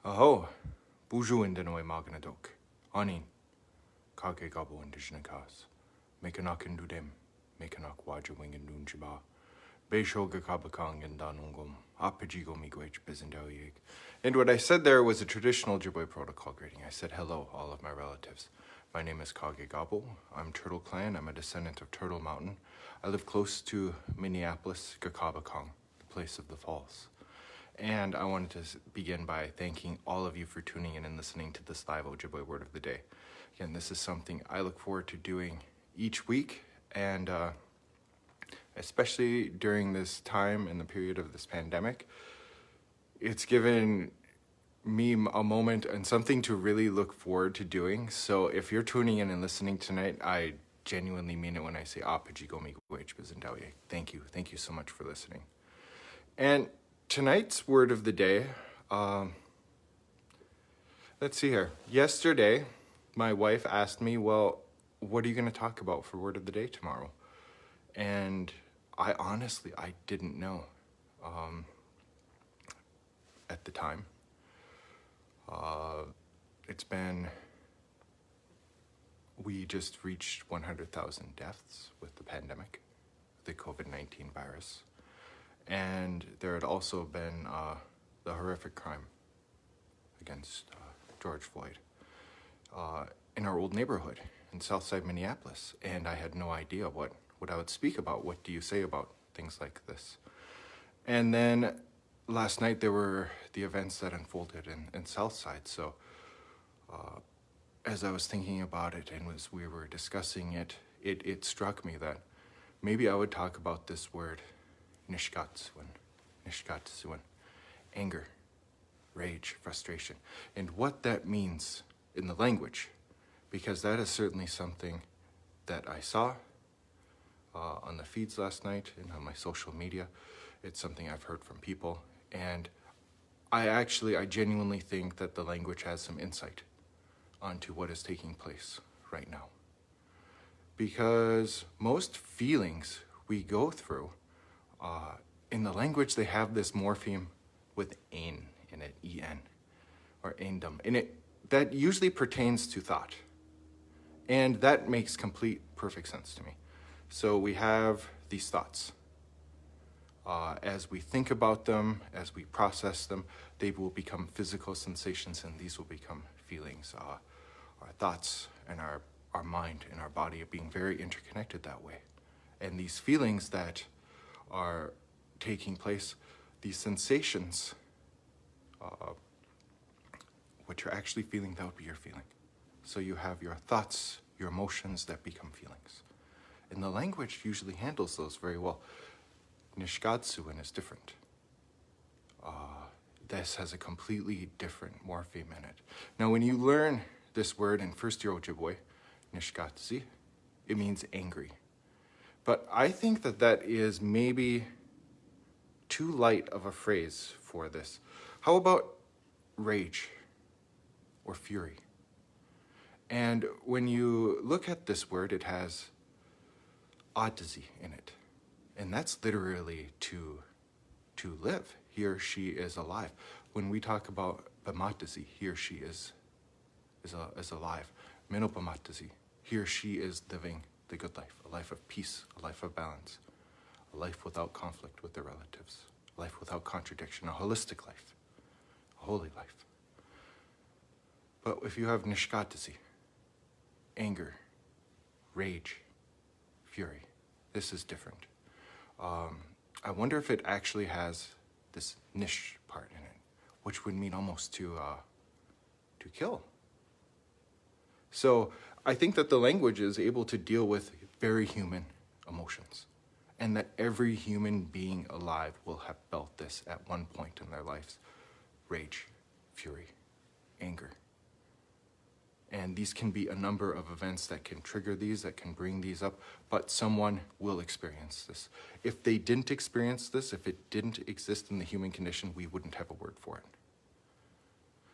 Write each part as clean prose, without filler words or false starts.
Aho, buju indenoi magnadok, anin, kage gabo indishnakas, mekanak indudem, mekanak wajawing indunjiba, beisho gakabakang indanungum, apajigo migwech bizindoyig. And what I said there was a traditional Ojibwe protocol greeting. I said hello, all of my relatives. My name is Kage Gabo. I'm Turtle Clan. I'm a descendant of Turtle Mountain. I live close to Minneapolis, Gakabakang, the place of the falls. And I wanted to begin by thanking all of you for tuning in and listening to this live Ojibwe Word of the Day. Again, this is something I look forward to doing each week, and especially during this time in the period of this pandemic, it's given me a moment and something to really look forward to doing. So if you're tuning in and listening tonight, I genuinely mean it when I say thank you. Thank you so much for listening. And tonight's word of the day, let's see here. Yesterday, my wife asked me, well, what are you going to talk about for word of the day tomorrow? And I didn't know at the time. We just reached 100,000 deaths with the pandemic, the COVID-19 virus. And there had also been the horrific crime against George Floyd in our old neighborhood in Southside Minneapolis. And I had no idea what I would speak about. What do you say about things like this? And then last night there were the events that unfolded in Southside. So as I was thinking about it and as we were discussing it, it struck me that maybe I would talk about this word, Nishkaadiziwin, anger, rage, frustration, and what that means in the language, because that is certainly something that I saw on the feeds last night and on my social media. It's something I've heard from people, and I genuinely think that the language has some insight onto what is taking place right now. Because most feelings we go through, in the language they have this morpheme with ein in it, en, or eindom. And that usually pertains to thought. And that makes perfect sense to me. So we have these thoughts. As we think about them, as we process them, they will become physical sensations, and these will become feelings. Our thoughts and our mind and our body are being very interconnected that way. And these feelings that are taking place, these sensations, what you're actually feeling, that would be your feeling. So you have your thoughts, your emotions that become feelings. And the language usually handles those very well. Nishkaadiziwin is different. This has a completely different morpheme in it. Now, when you learn this word in first year Ojibwe, Nishkaadizi, it means angry. But I think that is maybe too light of a phrase for this. How about rage or fury? And when you look at this word, it has Adizi in it. And that's literally to live. He or she is alive. When we talk about Bamatazi, he or she is alive. Minopamatazi, he or she is living the good life, a life of peace, a life of balance, a life without conflict with their relatives, a life without contradiction, a holistic life, a holy life. But if you have Nishkaadizi, anger, rage, fury, this is different. I wonder if it actually has this nish part in it, which would mean almost to kill. So I think that the language is able to deal with very human emotions, and that every human being alive will have felt this at one point in their lives: rage, fury, anger. And these can be a number of events that can trigger these, that can bring these up, but someone will experience this. If they didn't experience this, if it didn't exist in the human condition, we wouldn't have a word for it.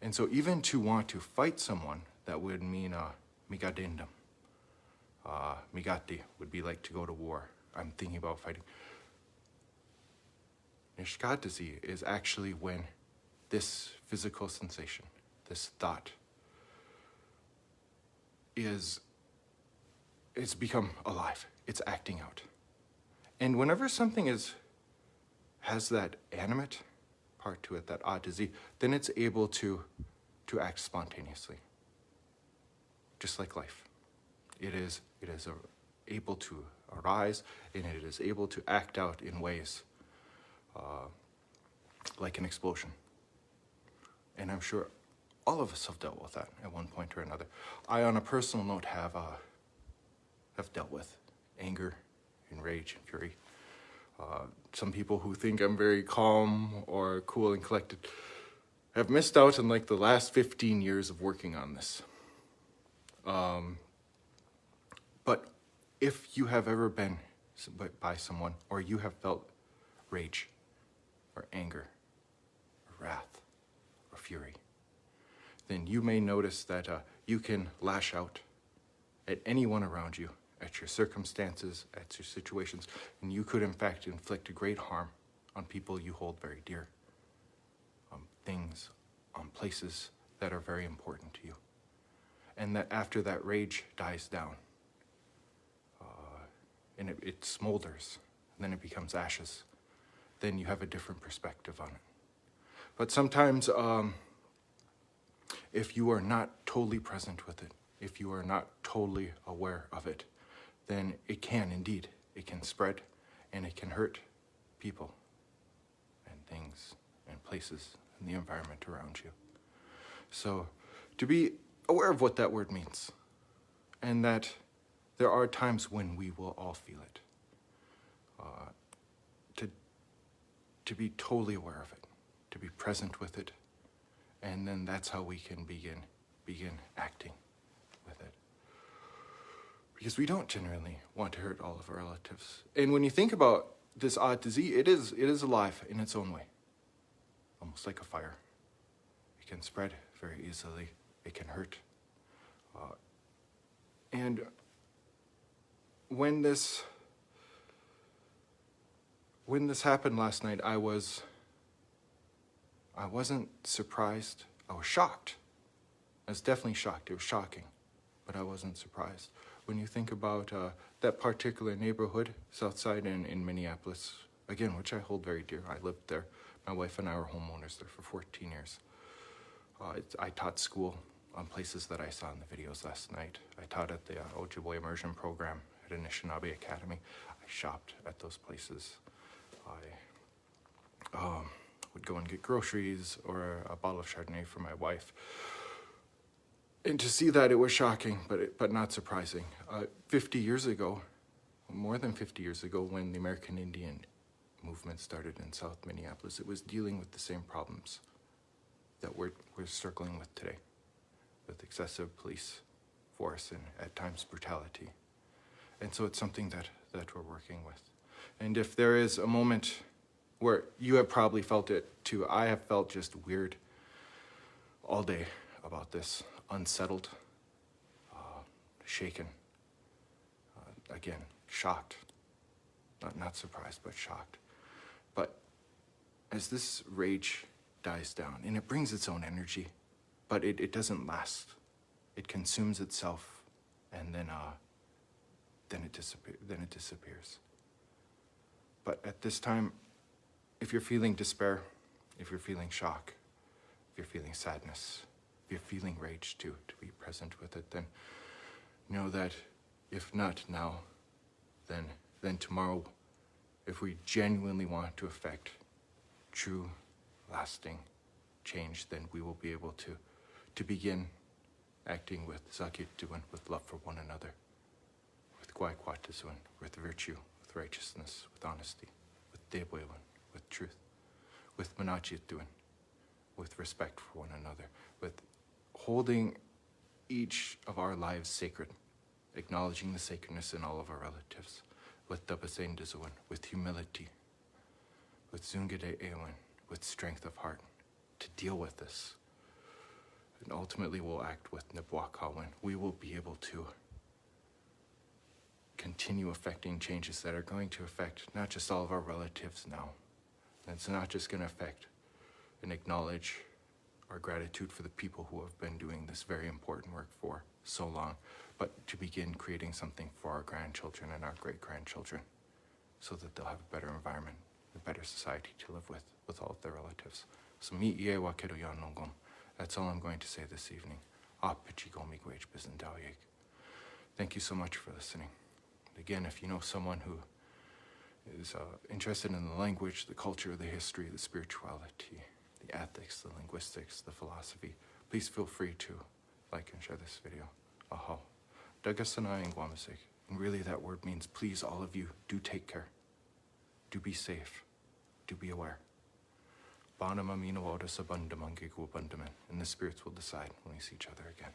And so even to want to fight someone, that would mean migadindam. Migati would be like to go to war. I'm thinking about fighting. Nishkaadizi is actually when this physical sensation, this thought, it's become alive. It's acting out. And whenever something has that animate part to it, that ātizi, then it's able to act spontaneously. Just like life. It is able to arise, and it is able to act out in ways like an explosion. And I'm sure all of us have dealt with that at one point or another. I, on a personal note, have dealt with anger and rage and fury. Some people who think I'm very calm or cool and collected have missed out on like the last 15 years of working on this. But if you have ever been by someone, or you have felt rage or anger or wrath or fury, then you may notice that you can lash out at anyone around you, at your circumstances, at your situations, and you could in fact inflict a great harm on people you hold very dear, on things, on places that are very important to you. And that after that rage dies down, and it smolders, and then it becomes ashes, then you have a different perspective on it. But sometimes, if you are not totally present with it, if you are not totally aware of it, then it can spread, and it can hurt people and things and places and the environment around you. So to be aware of what that word means, and that there are times when we will all feel it, to be totally aware of it, to be present with it, and then that's how we can begin acting with it. Because we don't generally want to hurt all of our relatives. And when you think about this ātizi, it is alive in its own way, almost like a fire. It can spread very easily. It can hurt. And when this happened last night, I wasn't surprised. I was shocked. I was definitely shocked. It was shocking, but I wasn't surprised. When you think about that particular neighborhood, South Side in Minneapolis, again, which I hold very dear. I lived there. My wife and I were homeowners there for 14 years. I taught school on places that I saw in the videos last night. I taught at the Ojibwe immersion program at Nishkaadiziwin Academy. I shopped at those places. I would go and get groceries or a bottle of Chardonnay for my wife. And to see that, it was shocking, but not surprising. 50 years ago, more than 50 years ago, when the American Indian movement started in South Minneapolis, it was dealing with the same problems that we're struggling with today, with excessive police force and at times brutality. And so it's something that we're working with. And if there is a moment where you have probably felt it too, I have felt just weird all day about this, unsettled, shaken, again, shocked, not surprised, but shocked. But as this rage dies down, and it brings its own energy, but it doesn't last. It consumes itself, and then it disappears. But at this time, if you're feeling despair, if you're feeling shock, if you're feeling sadness, if you're feeling rage too, to be present with it, then know that if not now, then tomorrow, if we genuinely want to affect true, lasting change, then we will be able to begin acting with Nishkaadiziwin, with love for one another, with Nishkaadiziwin, with virtue, with righteousness, with honesty, with Debwewin, with truth, with Manachiituwin, with respect for one another, with holding each of our lives sacred, acknowledging the sacredness in all of our relatives, with Nishkaadiziwin, with humility, with Zungadeewin, with strength of heart, to deal with this. And ultimately we'll act with Nibwakawin. We will be able to continue affecting changes that are going to affect not just all of our relatives now. It's not just going to affect and acknowledge our gratitude for the people who have been doing this very important work for so long, but to begin creating something for our grandchildren and our great-grandchildren so that they'll have a better environment, a better society to live with all of their relatives. So mi ie wa kedo yan nongom. That's all I'm going to say this evening. Thank you so much for listening. Again, if you know someone who is interested in the language, the culture, the history, the spirituality, the ethics, the linguistics, the philosophy, please feel free to like and share this video. Aho. Dagasana in Guamasik. And really that word means please, all of you, do take care. Do be safe. Do be aware. And the spirits will decide when we see each other again.